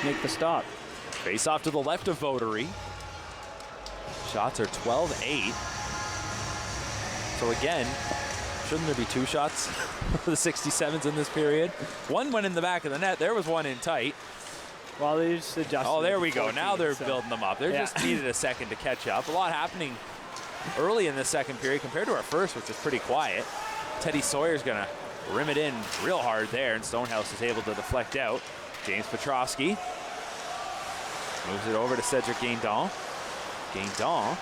make the stop. Face off to the left of Votary. Shots are 12-8. So again, shouldn't there be 2 shots for the 67s in this period? One went in the back of the net. There was one in tight. Well, they just adjusted. Oh, there we 14, go. Now they're building them up. They just needed a second to catch up. A lot happening early in the second period compared to our first, which is pretty quiet. Teddy Sawyer's going to rim it in real hard there, and Stonehouse is able to deflect out. James Petrosky moves it over to Cedric Guindon. Guindon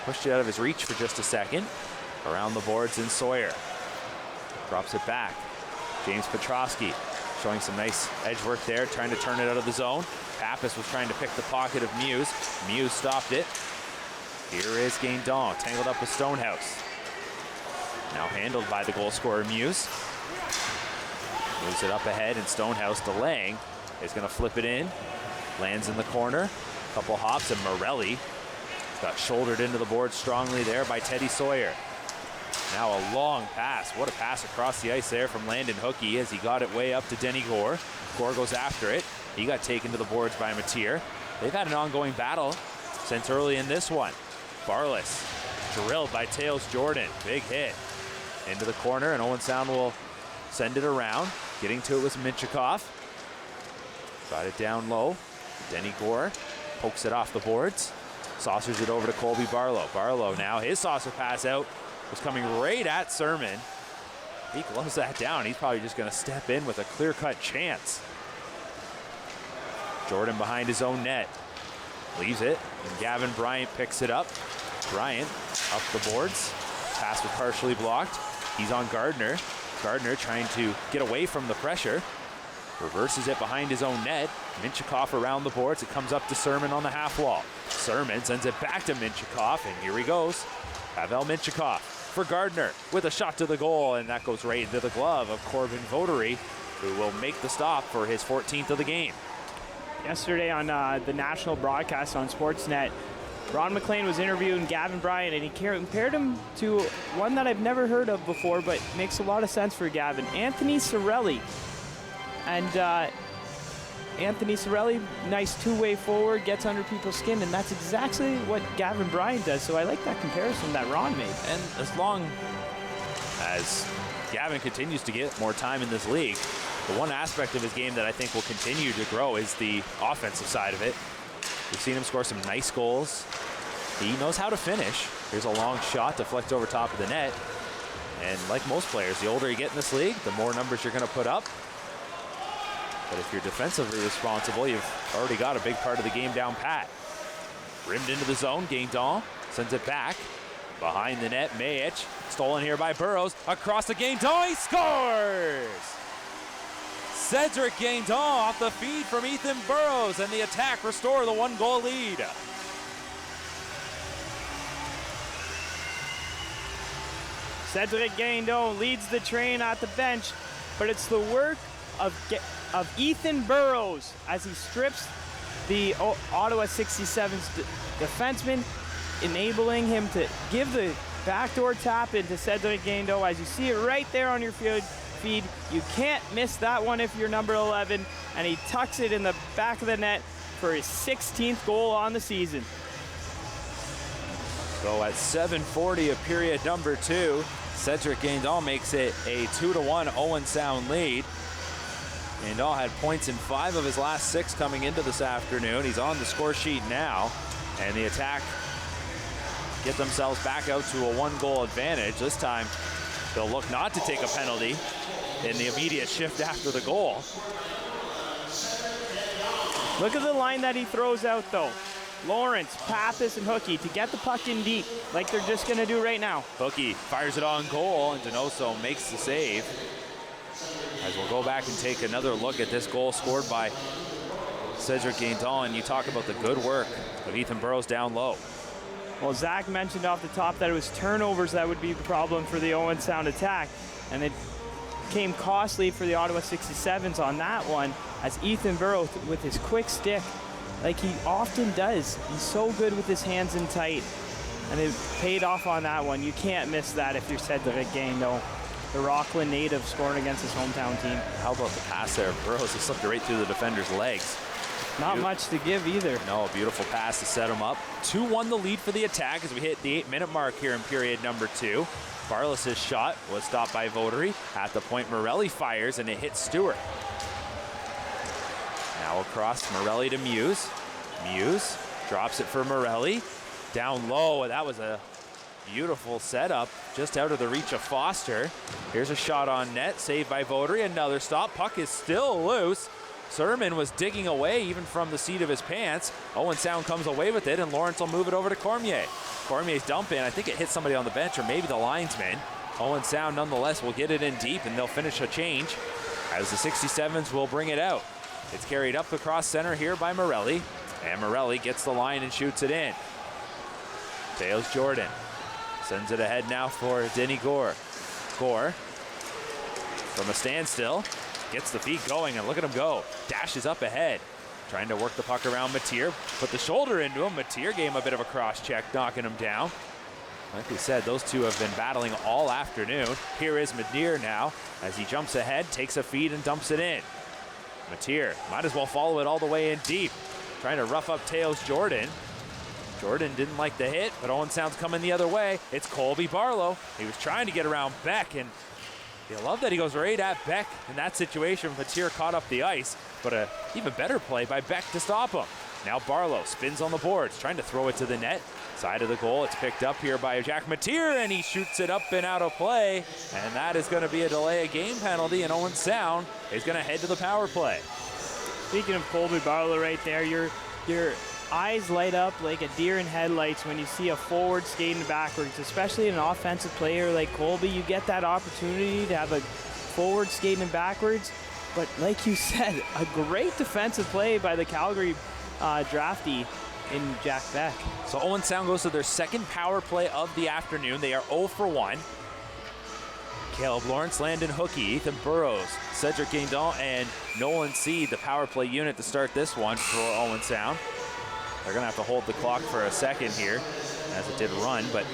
pushed it out of his reach for just a second. Around the boards in Sawyer. Drops it back. James Petrosky showing some nice edge work there, trying to turn it out of the zone. Pappas was trying to pick the pocket of Muse. Muse stopped it. Here is Guindon, tangled up with Stonehouse. Now handled by the goal scorer, Muse. Moves it up ahead, and Stonehouse delaying is going to flip it in. Lands in the corner. Couple hops, and Morelli got shouldered into the board strongly there by Teddy Sawyer. Now a long pass. What a pass across the ice there from Landon Hookey as he got it way up to Denny Gore. Gore goes after it. He got taken to the boards by Mateer. They've had an ongoing battle since early in this one. Barless drilled by Tails Jordan. Big hit into the corner, and Owen Sound will send it around. Getting to it was Minchikov. Got it down low. Denny Gore pokes it off the boards. Saucers it over to Colby Barlow. Barlow now, his saucer pass out was coming right at Sermon. He gloves that down. He's probably just going to step in with a clear-cut chance. Jordan behind his own net. Leaves it, and Gavin Bryant picks it up. Bryant up the boards. Pass was partially blocked. He's on Gardner. Gardner trying to get away from the pressure. Reverses it behind his own net. Minchikov around the boards. It comes up to Sermon on the half wall. Sermon sends it back to Minchikov, and here he goes. Pavel Minchikov for Gardner with a shot to the goal, and that goes right into the glove of Corbin Votary, who will make the stop for his 14th of the game. Yesterday on the national broadcast on Sportsnet, Ron McLean was interviewing Gavin Bryant, and he compared him to one that I've never heard of before, but makes a lot of sense for Gavin, Anthony Cirelli. And Anthony Cirelli, nice two-way forward, gets under people's skin, and that's exactly what Gavin Bryant does. So I like that comparison that Ron made. And as long as Gavin continues to get more time in this league, the one aspect of his game that I think will continue to grow is the offensive side of it. We've seen him score some nice goals. He knows how to finish. Here's a long shot deflect over top of the net. And like most players, the older you get in this league, the more numbers you're going to put up. But if you're defensively responsible, you've already got a big part of the game down pat. Rimmed into the zone, Guindon sends it back. Behind the net, Mayich, stolen here by Burrows. Across the Guindon, he scores! Cedric Guindon off the feed from Ethan Burrows, and the attack restore the 1-goal lead. Cedric Guindon leads the train at the bench, but it's the work of Ethan Burrows as he strips the Ottawa 67's defenseman, enabling him to give the backdoor tap into Cedric Guindon. As you see it right there on your feed, you can't miss that one if you're number 11, and he tucks it in the back of the net for his 16th goal on the season. So at 7:40 of period number 2, Cedric Guindon makes it a 2-1 Owen Sound lead. Guindon had points in 5 of his last 6 coming into this afternoon. He's on the score sheet now, and the attack get themselves back out to a 1-goal advantage. This time, they'll look not to take a penalty in the immediate shift after the goal. Look at the line that he throws out, though. Lawrence, Pappas, and Hookey to get the puck in deep, like they're just going to do right now. Hookey fires it on goal, and Donoso makes the save. As we'll go back and take another look at this goal scored by Cedric Guindon, and you talk about the good work of Ethan Burrows down low. Well, Zach mentioned off the top that it was turnovers that would be the problem for the Owen Sound attack, and it came costly for the Ottawa 67s on that one, as Ethan Burrows, with his quick stick, like he often does, he's so good with his hands in tight, and it paid off on that one. You can't miss that if you're Cedric Guindon. the Rockland native scoring against his hometown team. How about the pass there? Burrows just slipped it right through the defender's legs. Not much to give either. No, a beautiful pass to set him up. 2-1 the lead for the attack as we hit the 8-minute mark here in period number 2. Barlow's shot was stopped by Votary. At the point, Morelli fires and it hits Stewart. Now across, Morelli to Muse. Muse drops it for Morelli. Down low, and that was a beautiful setup just out of the reach of Foster. Here's a shot on net, saved by Votary. Another stop, puck is still loose. Sermon was digging away even from the seat of his pants. Owen Sound comes away with it, and Lawrence will move it over to Cormier. Cormier's dump in, I think it hit somebody on the bench or maybe the linesman. Owen Sound nonetheless will get it in deep, and they'll finish a change as the 67s will bring it out. It's carried up across center here by Morelli, and Morelli gets the line and shoots it in. Tails Jordan sends it ahead now for Denny Gore. Gore from a standstill gets the feet going, and look at him go. Dashes up ahead, trying to work the puck around Mateer. Put the shoulder into him. Mateer gave him a bit of a cross check, knocking him down. Like we said, those two have been battling all afternoon. Here is Mateer now as he jumps ahead, takes a feed and dumps it in. Mateer might as well follow it all the way in deep, trying to rough up Tails Jordan. Jordan didn't like the hit, but Owen Sound's coming the other way. It's Colby Barlow. He was trying to get around Beck, and you love that he goes right at Beck in that situation. Mateer caught up the ice, but a even better play by Beck to stop him. Now Barlow spins on the boards, trying to throw it to the net. Side of the goal, it's picked up here by Jack Mateer, and he shoots it up and out of play. And that is going to be a delay of game penalty, and Owen Sound is going to head to the power play. Speaking of Colby Barlow right there, your eyes light up like a deer in headlights when you see a forward skating backwards, especially an offensive player like Colby. You get that opportunity to have a forward skating backwards, but like you said, a great defensive play by the Calgary draftee in Jack Beck. So Owen Sound goes to their second power play of the afternoon. They are 0 for 1. Caleb Lawrence, Landon Hookie, Ethan Burrows, Cedric Guindon, and Nolan Seed, the power play unit to start this one for Owen Sound. They're going to have to hold the clock for a second here, as it did run, but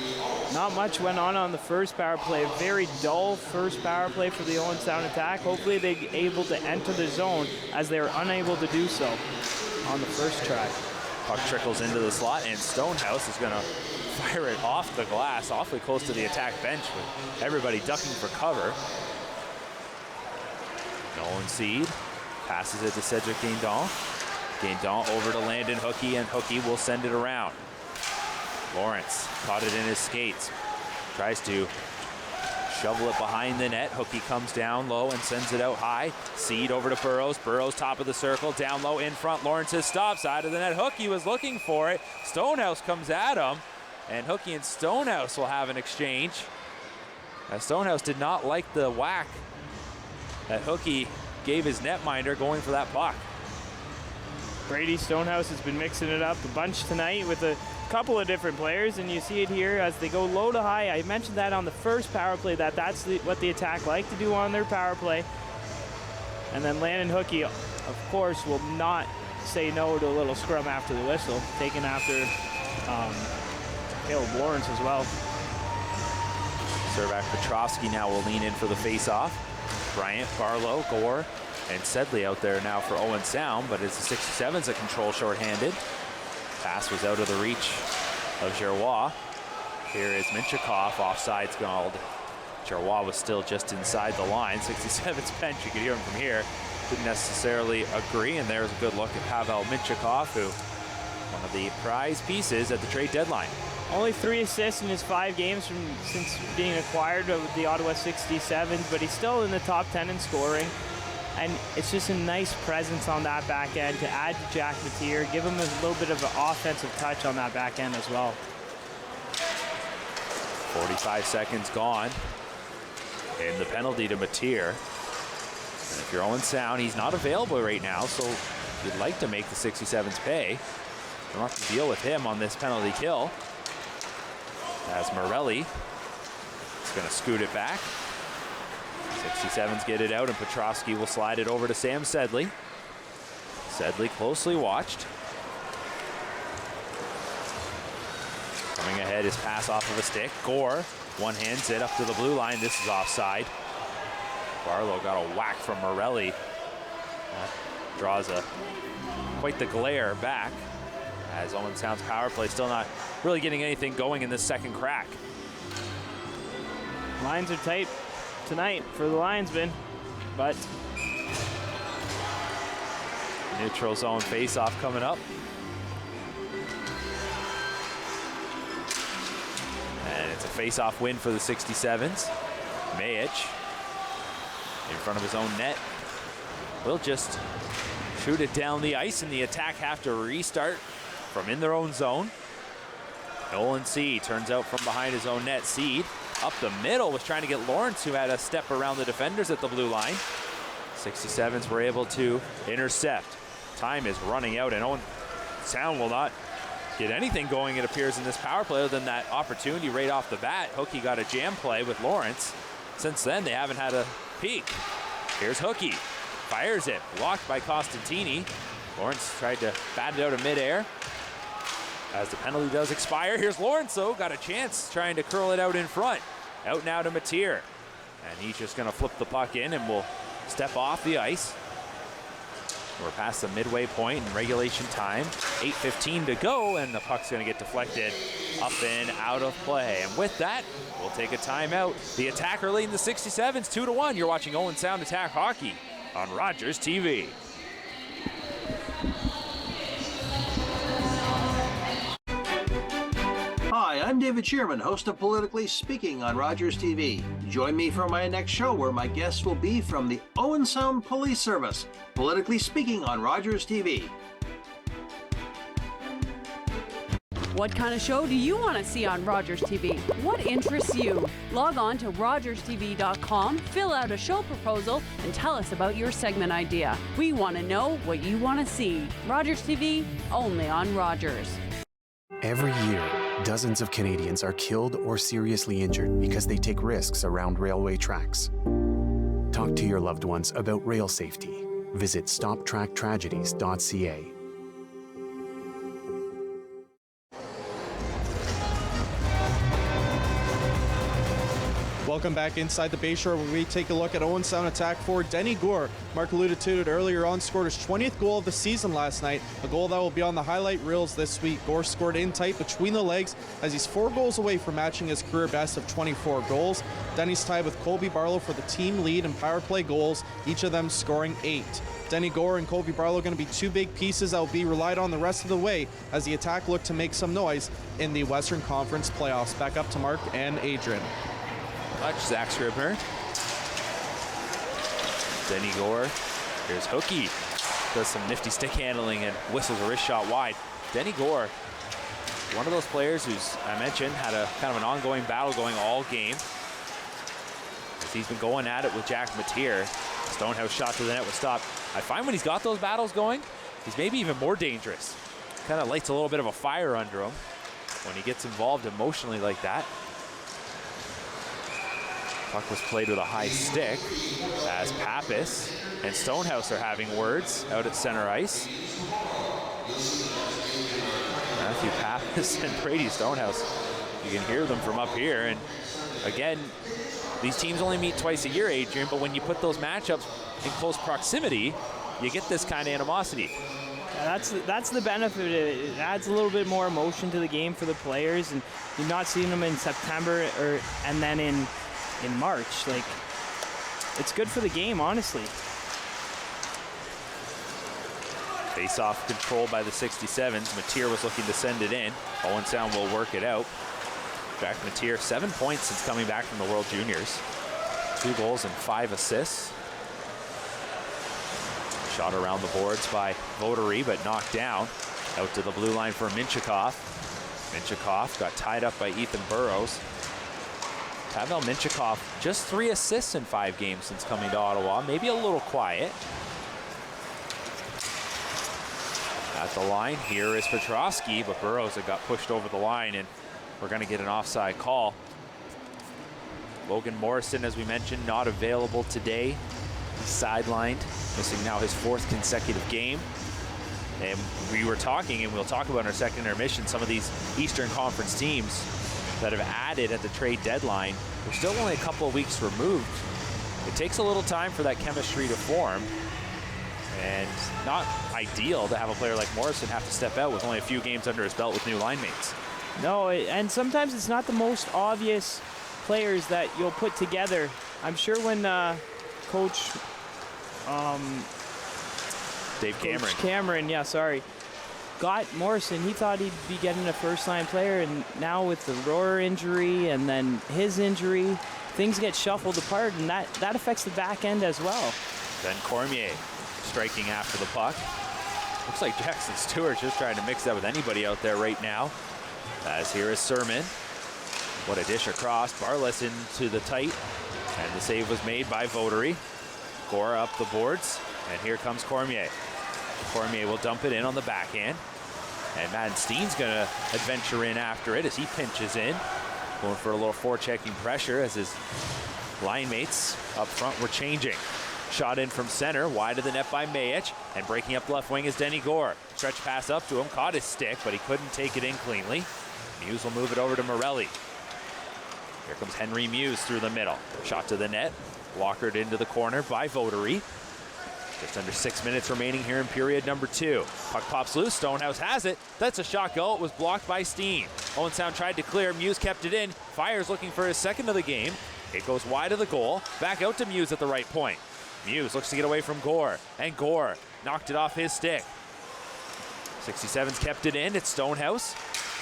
not much went on the first power play. A very dull first power play for the Owen Sound attack. Hopefully they're able to enter the zone, as they were unable to do so on the first try. Puck trickles into the slot, and Stonehouse is going to fire it off the glass, awfully close to the attack bench with everybody ducking for cover. Nolan Seed passes it to Cedric Guindon. Guindon over to Landon Hookie, and Hookie will send it around. Lawrence caught it in his skates. Tries to shovel it behind the net. Hookie comes down low and sends it out high. Seed over to Burrows. Burrows top of the circle, down low in front. Lawrence's stop, side of the net. Hookie was looking for it. Stonehouse comes at him, and Hookie and Stonehouse will have an exchange. Stonehouse did not like the whack that Hookie gave his netminder going for that puck. Brady Stonehouse has been mixing it up a bunch tonight with a couple of different players, and you see it here as they go low to high. I mentioned that on the first power play, that's what the attack like to do on their power play. And then Landon Hookie, of course, will not say no to a little scrum after the whistle, taken after Caleb Lawrence as well. Servac Petrovsky now will lean in for the face-off. Bryant, Barlow, Gore, and Sedley out there now for Owen Sound, but it's the 67s that control shorthanded. Pass was out of the reach of Giroir. Here is Minchikov, offside's called. Giroir was still just inside the line. 67's bench, you could hear him from here, didn't necessarily agree, and there's a good look at Pavel Minchikov, who one of the prize pieces at the trade deadline. Only 3 assists in his 5 games since being acquired with the Ottawa 67s, but he's still in the top 10 in scoring. And it's just a nice presence on that back end to add to Jack Mateer, give him a little bit of an offensive touch on that back end as well. 45 seconds gone. And the penalty to Mateer. And if you're Owen Sound, he's not available right now, so you'd like to make the 67s pay. You don't have to deal with him on this penalty kill. As Morelli is going to scoot it back. 67s get it out, and Petrovsky will slide it over to Sam Sedley. Sedley closely watched. Coming ahead, his pass off of a stick. Gore one-hands it up to the blue line. This is offside. Barlow got a whack from Morelli. Draws quite the glare back as Owen Sound's power play still not really getting anything going in this second crack. Lines are tight tonight for the linesmen, but neutral zone face-off coming up. And it's a face-off win for the 67s. Mayich in front of his own net will just shoot it down the ice, and the attack have to restart from in their own zone. Nolan Seed turns out from behind his own net. Seed up the middle was trying to get Lawrence, who had a step around the defenders at the blue line. 67s were able to intercept. Time is running out, and Owen Sound will not get anything going, it appears, in this power play other than that opportunity right off the bat. Hookie got a jam play with Lawrence. Since then, they haven't had a peak. Here's Hookie. Fires it. Blocked by Costantini. Lawrence tried to bat it out of midair as the penalty does expire. Here's Lawrence, though. Got a chance trying to curl it out in front. Out now to Mateer. And he's just going to flip the puck in and will step off the ice. We're past the midway point in regulation time. 8:15 to go, and the puck's going to get deflected up and out of play. And with that, we'll take a timeout. The attacker leading the 67s 2-1. You're watching Owen Sound Attack Hockey on Rogers TV. Hi, I'm David Shearman, host of Politically Speaking on Rogers TV. Join me for my next show where my guests will be from the Owen Sound Police Service. Politically Speaking on Rogers TV. What kind of show do you want to see on Rogers TV? What interests you? Log on to rogerstv.com, fill out a show proposal, and tell us about your segment idea. We want to know what you want to see. Rogers TV, only on Rogers. Every year, dozens of Canadians are killed or seriously injured because they take risks around railway tracks. Talk to your loved ones about rail safety. Visit stoptracktragedies.ca. Welcome back inside the Bayshore, where we take a look at Owen Sound attack forward Denny Gore. Mark alluded to it earlier on, scored his 20th goal of the season last night, a goal that will be on the highlight reels this week. Gore scored in tight between the legs as he's 4 goals away from matching his career best of 24 goals. Denny's tied with Colby Barlow for the team lead in power play goals, each of them scoring 8. Denny Gore and Colby Barlow going to be 2 big pieces that will be relied on the rest of the way as the attack look to make some noise in the Western Conference playoffs. Back up to Mark and Adrian. Much Zach Scribner. Denny Gore. Here's Hookie. Does some nifty stick handling and whistles a wrist shot wide. Denny Gore, one of those players who's, I mentioned, had a kind of an ongoing battle going all game. As he's been going at it with Jack Mateer. Stonehouse shot to the net was stopped. I find when he's got those battles going, he's maybe even more dangerous. Kind of lights a little bit of a fire under him when he gets involved emotionally like that. Puck was played with a high stick as Pappas and Stonehouse are having words out at center ice. Matthew Pappas and Brady Stonehouse, you can hear them from up here. And again, these teams only meet twice a year, Adrian, but when you put those matchups in close proximity, you get this kind of animosity. Yeah, that's the benefit. It adds a little bit more emotion to the game for the players, and you're not seeing them in September and then in March. Like, it's good for the game, honestly. Face-off controlled by the 67s. Mateer was looking to send it in. Owen Sound will work it out. Jack Mateer, 7 points since coming back from the World Juniors. 2 goals and 5 assists. Shot around the boards by Votary, but knocked down. Out to the blue line for Minchikov. Minchikov got tied up by Ethan Burrows. Pavel Minchikov, just 3 assists in 5 games since coming to Ottawa. Maybe a little quiet. At the line, here is Petrosky, but Burrows had got pushed over the line, and we're going to get an offside call. Logan Morrison, as we mentioned, not available today. He's sidelined, missing now his 4th consecutive game. And we were talking, and we'll talk about in our second intermission, some of these Eastern Conference teams that have added at the trade deadline. We're still only a couple of weeks removed. it takes a little time for that chemistry to form. And not ideal to have a player like Morrison have to step out with only a few games under his belt with new line mates. No, and sometimes it's not the most obvious players that you'll put together. I'm sure when Coach Cameron, got Morrison, he thought he'd be getting a first-line player, and now with the Rohrer injury and then his injury, things get shuffled apart, and that affects the back end as well. Then Cormier striking after the puck. Looks like Jackson Stewart's just trying to mix that with anybody out there right now. As here is Sermon. What a dish across. Barless into the tight. And the save was made by Votary. Gore up the boards. And here comes Cormier. Cormier will dump it in on the backhand. And Madden Steen's going to adventure in after it as he pinches in. Going for a little forechecking pressure as his line mates up front were changing. Shot in from center, wide of the net by Mayich, and breaking up left wing is Denny Gore. Stretch pass up to him, caught his stick, but he couldn't take it in cleanly. Muse will move it over to Morelli. Here comes Henry Muse through the middle. Shot to the net, walkered into the corner by Votary. Just under 6 minutes remaining here in period number 2. Puck pops loose, Stonehouse has it. That's a shot goal, it was blocked by Steen. Owen Sound tried to clear, Muse kept it in. Fires looking for his second of the game. It goes wide of the goal, back out to Muse at the right point. Muse looks to get away from Gore, and Gore knocked it off his stick. 67's kept it in. It's Stonehouse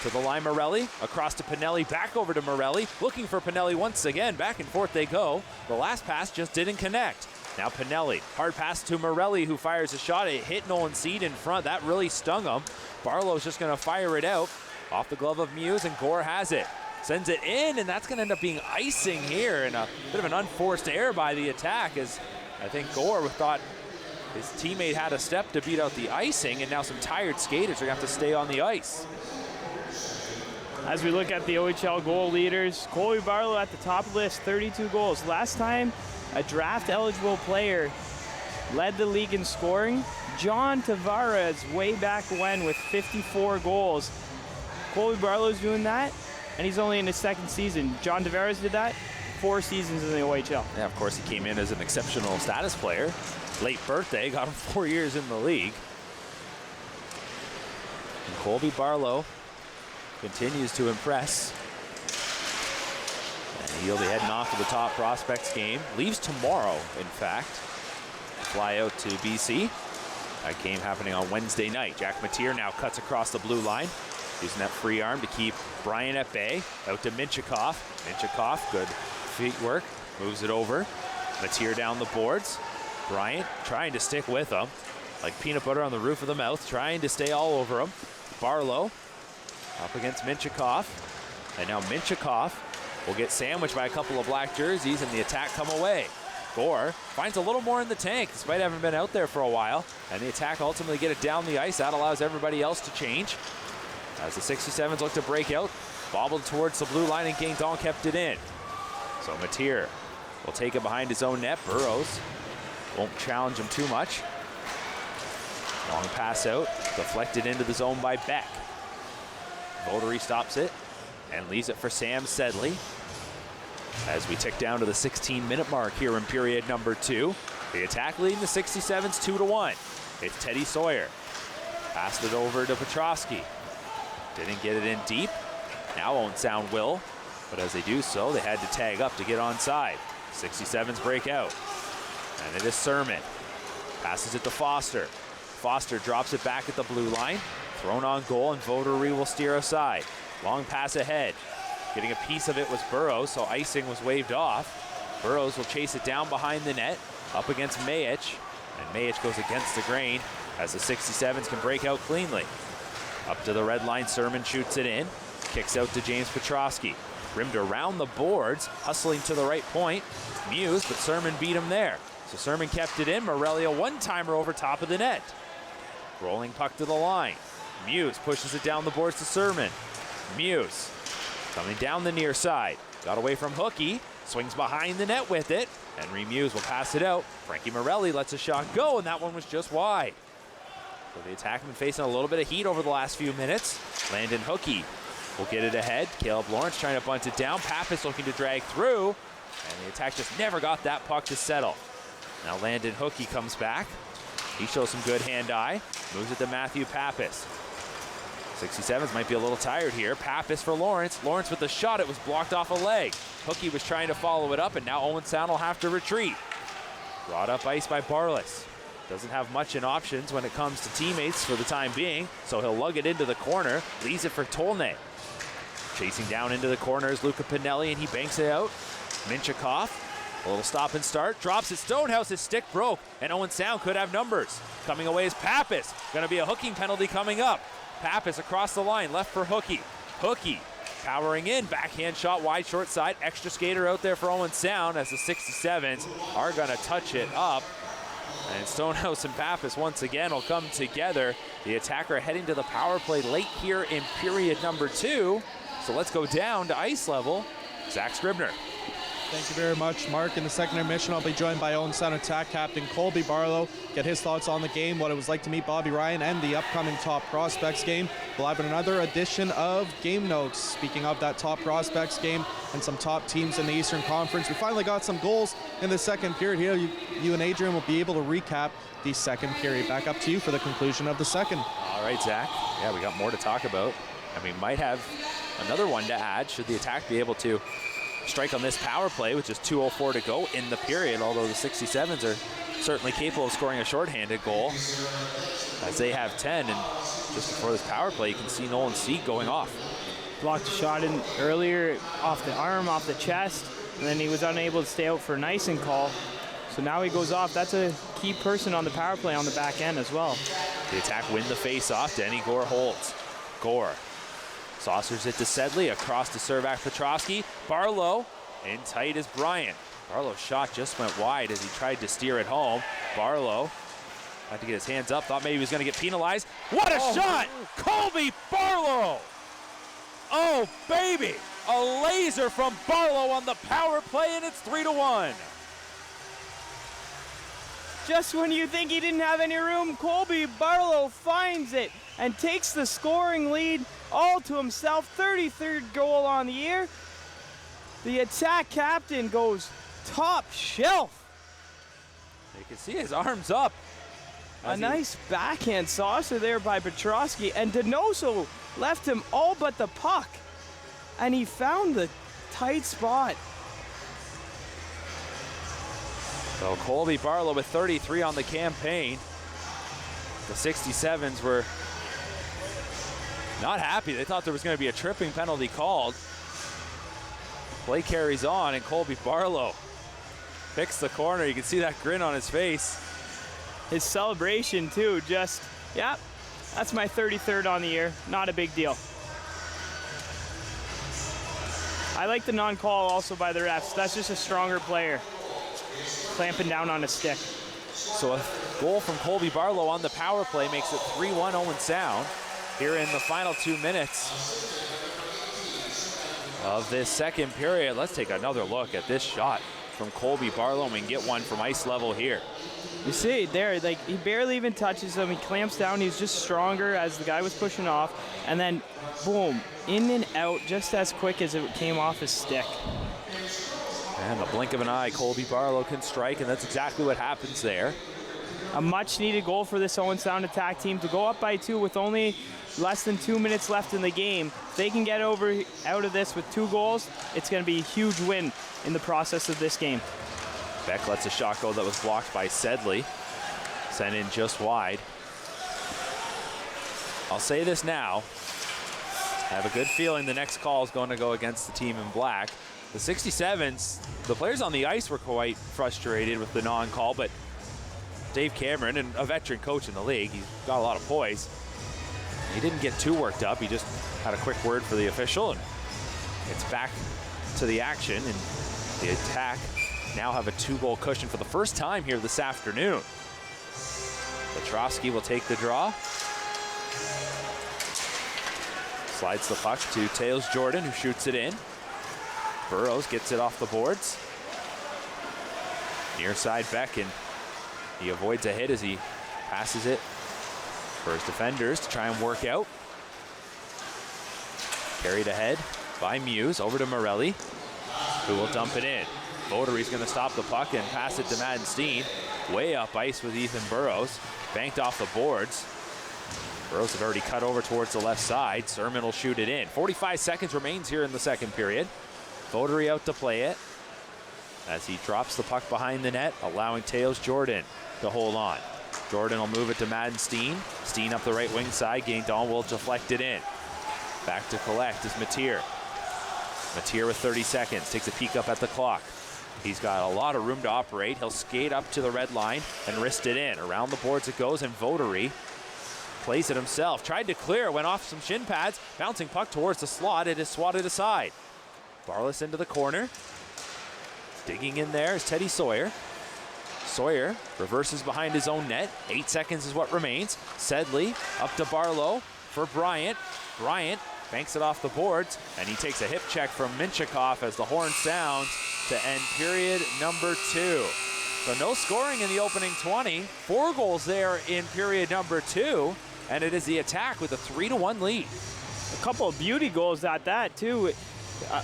to the line. Morelli across to Pinelli, back over to Morelli, looking for Pinelli once again. Back and forth they go. The last pass just didn't connect. Now Pinelli, hard pass to Morelli, who fires a shot. It hit Nolan Seed in front. That really stung him. Barlow's just going to fire it out off the glove of Muse, and Gore has it. Sends it in, and that's going to end up being icing here, and a bit of an unforced error by the attack, as I think Gore thought his teammate had a step to beat out the icing, and now some tired skaters are going to have to stay on the ice. As we look at the OHL goal leaders, Colby Barlow at the top of the list, 32 goals. Last time a draft-eligible player led the league in scoring, John Tavares way back when with 54 goals. Colby Barlow's doing that, and he's only in his second season. John Tavares did that 4 seasons in the OHL. Yeah, of course, he came in as an exceptional status player. Late birthday, got him 4 years in the league. And Colby Barlow continues to impress. And he'll be heading off to the top prospects game. Leaves tomorrow, in fact. Fly out to BC. That game happening on Wednesday night. Jack Mateer now cuts across the blue line, using that free arm to keep Bryan at bay. Out to Minchikov. Minchikov, good feet work, moves it over. Mateer down the boards. Bryant trying to stick with him, like peanut butter on the roof of the mouth, trying to stay all over him. Barlow up against Minchikov, and now Minchikov will get sandwiched by a couple of black jerseys, and the attack come away. Gore finds a little more in the tank, despite having been out there for a while, and the attack ultimately get it down the ice. That allows everybody else to change. As the 67s look to break out, bobbled towards the blue line, and Guindon kept it in. So Mateer will take it behind his own net. Burrows won't challenge him too much. Long pass out, deflected into the zone by Beck. Votary stops it and leaves it for Sam Sedley. As we tick down to the 16-minute mark here in period number 2. The attack leading the 67s 2-1. It's Teddy Sawyer. Passed it over to Petrosky. Didn't get it in deep. Now won't sound will. But as they do so, they had to tag up to get onside. 67s break out. And it is Sermon. Passes it to Foster. Foster drops it back at the blue line. Thrown on goal, and Votary will steer aside. Long pass ahead. Getting a piece of it was Burrows, so icing was waved off. Burrows will chase it down behind the net, up against Mayich. And Mayich goes against the grain as the 67s can break out cleanly. Up to the red line, Sermon shoots it in. Kicks out to James Petrosky. Rimmed around the boards, hustling to the right point. Muse, but Sermon beat him there. So Sermon kept it in. Morelli a one-timer over top of the net. Rolling puck to the line. Muse pushes it down the boards to Sermon. Muse coming down the near side. Got away from Hookie. Swings behind the net with it. Henry Muse will pass it out. Frankie Morelli lets a shot go, and that one was just wide. So the attack been facing a little bit of heat over the last few minutes. Landon Hookie will get it ahead. Caleb Lawrence trying to bunt it down. Pappas looking to drag through. And the attack just never got that puck to settle. Now Landon Hookey comes back. He shows some good hand-eye. Moves it to Matthew Pappas. 67s might be a little tired here. Pappas for Lawrence. Lawrence with the shot. It was blocked off a leg. Hookey was trying to follow it up, and now Owen Sound will have to retreat. Brought up ice by Barlis. Doesn't have much in options when it comes to teammates for the time being, so he'll lug it into the corner. Leaves it for Tolnay. Chasing down into the corner is Luca Pinelli, and he banks it out. Minchikov, a little stop and start. Drops it. Stonehouse's stick broke, and Owen Sound could have numbers. Coming away is Pappas. Going to be a hooking penalty coming up. Pappas across the line, left for Hookey. Hookey powering in, backhand shot wide short side. Extra skater out there for Owen Sound as the 67s are going to touch it up. And Stonehouse and Pappas once again will come together. The attacker heading to the power play late here in period number 2. So let's go down to ice level. Zach Scribner. Thank you very much, Mark. In the second intermission, I'll be joined by Owen Sound attack captain Colby Barlow. Get his thoughts on the game, what it was like to meet Bobby Ryan, and the upcoming Top Prospects game. We'll have another edition of Game Notes. Speaking of that Top Prospects game and some top teams in the Eastern Conference, we finally got some goals in the second period here. You and Adrian will be able to recap the second period. Back up to you for the conclusion of the second. All right, Zach. Yeah, we got more to talk about. And we might have another one to add should the attack be able to strike on this power play, which is 2:04 to go in the period, although the 67s are certainly capable of scoring a shorthanded goal as they have 10. And just before this power play, you can see Nolan Seeg going off. Blocked a shot in earlier off the arm, off the chest, and then he was unable to stay out for an icing call. So now he goes off. That's a key person on the power play on the back end as well. The attack win the face-off. Denny Gore holds. Gore saucers it to Sedley, across to Servac Petrosky. Barlow in tight as Bryant. Barlow's shot just went wide as he tried to steer it home. Barlow had to get his hands up, thought maybe he was going to get penalized. What a shot! Colby Barlow! Oh, baby! A laser from Barlow on the power play, and it's 3-1. Just when you think he didn't have any room, Colby Barlow finds it and takes the scoring lead all to himself. 33rd goal on the year. The attack captain goes top shelf. You can see his arms up. A nice backhand saucer there by Petrosky, and Donoso left him all but the puck, and he found the tight spot. So Colby Barlow with 33 on the campaign. The 67s were not happy. They thought there was going to be a tripping penalty called. Play carries on, and Colby Barlow picks the corner. You can see that grin on his face. His celebration too, just, yeah, that's my 33rd on the year. Not a big deal. I like the non-call also by the refs. That's just a stronger player clamping down on a stick. So a goal from Colby Barlow on the power play makes it 3-1 Owen Sound here in the final 2 minutes of this second period. Let's take another look at this shot from Colby Barlow, and we can get one from ice level here. You see there, like, he barely even touches him. He clamps down. He's just stronger as the guy was pushing off, and then boom, in and out just as quick as it came off his stick. And the blink of an eye, Colby Barlow can strike, and that's exactly what happens there. A much-needed goal for this Owen Sound attack team to go up by 2 with only less than 2 minutes left in the game. If they can get out of this with 2 goals, it's going to be a huge win in the process of this game. Beck lets a shot go that was blocked by Sedley. Sent in just wide. I'll say this now. I have a good feeling the next call is going to go against the team in black. The 67s, the players on the ice were quite frustrated with the non-call, but Dave Cameron, and a veteran coach in the league, he's got a lot of poise. He didn't get too worked up. He just had a quick word for the official, and it's back to the action, and the attack now have a 2-goal cushion for the first time here this afternoon. Petrosky will take the draw. Slides the puck to Tails Jordan, who shoots it in. Burrows gets it off the boards. Near side Beck, and he avoids a hit as he passes it for his defenders to try and work out. Carried ahead by Muse, over to Morelli, who will dump it in. Votary's going to stop the puck and pass it to Madden Steen. Way up ice with Ethan Burrows. Banked off the boards. Burrows have already cut over towards the left side. Sermon will shoot it in. 45 seconds remains here in the second period. Votary out to play it as he drops the puck behind the net, allowing Teos Jordan to hold on. Jordan will move it to Madden Steen. Steen up the right wing side. Guindon will deflect it in. Back to collect is Mateer. Mateer with 30 seconds. Takes a peek up at the clock. He's got a lot of room to operate. He'll skate up to the red line and wrist it in. Around the boards it goes, and Votary plays it himself. Tried to clear, went off some shin pads. Bouncing puck towards the slot. It is swatted aside. Barlas into the corner. Digging in there is Teddy Sawyer. Sawyer reverses behind his own net. 8 seconds is what remains. Sedley up to Barlow for Bryant. Bryant banks it off the boards, and he takes a hip check from Minchikov as the horn sounds to end period number 2. So no scoring in the opening 20. 4 goals there in period number 2, and it is the Attack with a 3-1 lead. A couple of beauty goals at that, too.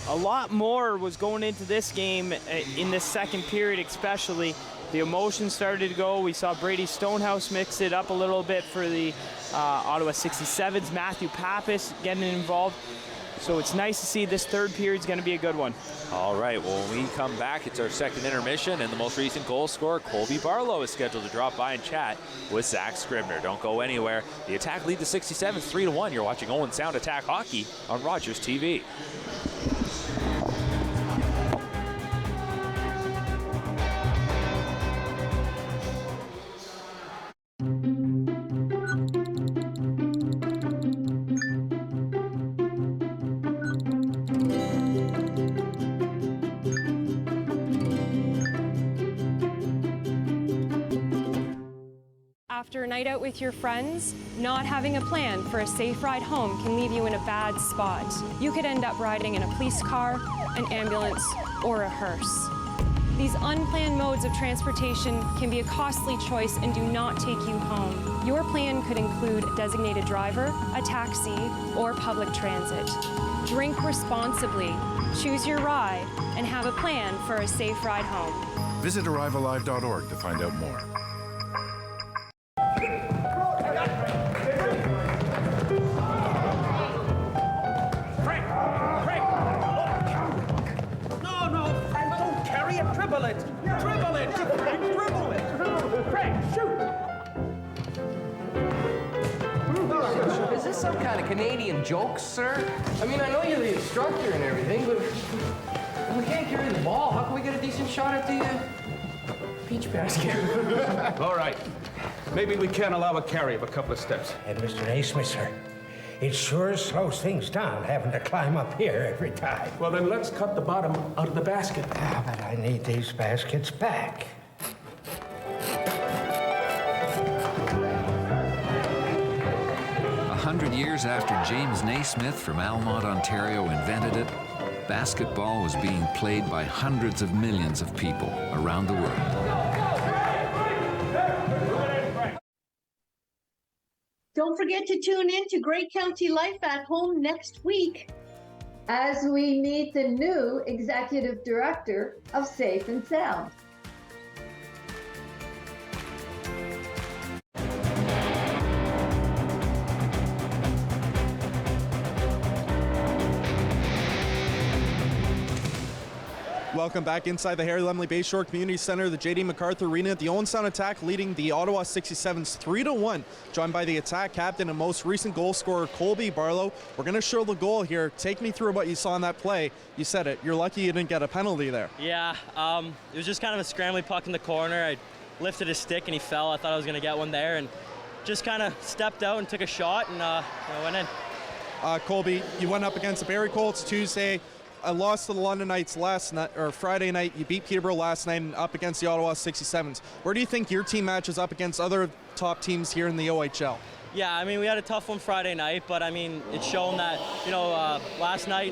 A lot more was going into this game in this second period especially. The emotion started to go. We saw Brady Stonehouse mix it up a little bit for the Ottawa 67s. Matthew Pappas getting involved. So it's nice to see this third period is going to be a good one. All right, well, when we come back, it's our second intermission, and the most recent goal scorer, Colby Barlow, is scheduled to drop by and chat with Zach Scribner. Don't go anywhere. The Attack lead the 67s 3-1. You're watching Owen Sound Attack Hockey on Rogers TV. After a night out with your friends, not having a plan for a safe ride home can leave you in a bad spot. You could end up riding in a police car, an ambulance, or a hearse. These unplanned modes of transportation can be a costly choice and do not take you home. Your plan could include a designated driver, a taxi, or public transit. Drink responsibly, choose your ride, and have a plan for a safe ride home. Visit arrivealive.org to find out more. Is this some kind of Canadian joke, sir? I mean, I know you're the instructor and everything, but if we can't carry the ball, how can we get a decent shot at the peach basket? All right. Maybe we can allow a carry of a couple of steps. And Mr. Naismith, sir, it sure slows things down having to climb up here every time. Well, then let's cut the bottom out of the basket. Ah, but I need these baskets back. 100 years after James Naismith from Almont, Ontario invented it, basketball was being played by hundreds of millions of people around the world. Don't forget to tune in to Great County Life at Home next week as we meet the new Executive Director of Safe and Sound. Welcome back inside the Harry Lemley Bayshore Community Center, the J.D. MacArthur Arena. The Owen Sound Attack leading the Ottawa 67s 3-1, joined by the Attack captain and most recent goal scorer, Colby Barlow. We're going to show the goal here. Take me through what you saw in that play. You said it. You're lucky you didn't get a penalty there. Yeah, it was just kind of a scrambling puck in the corner. I lifted his stick and he fell. I thought I was going to get one there and just kind of stepped out and took a shot and went in. Colby, you went up against the Barrie Colts Tuesday. I lost to the London Knights last night, or Friday night. You beat Peterborough last night and up against the Ottawa 67s. Where do you think your team matches up against other top teams here in the OHL? Yeah, I mean, we had a tough one Friday night, but I mean, it's shown that, last night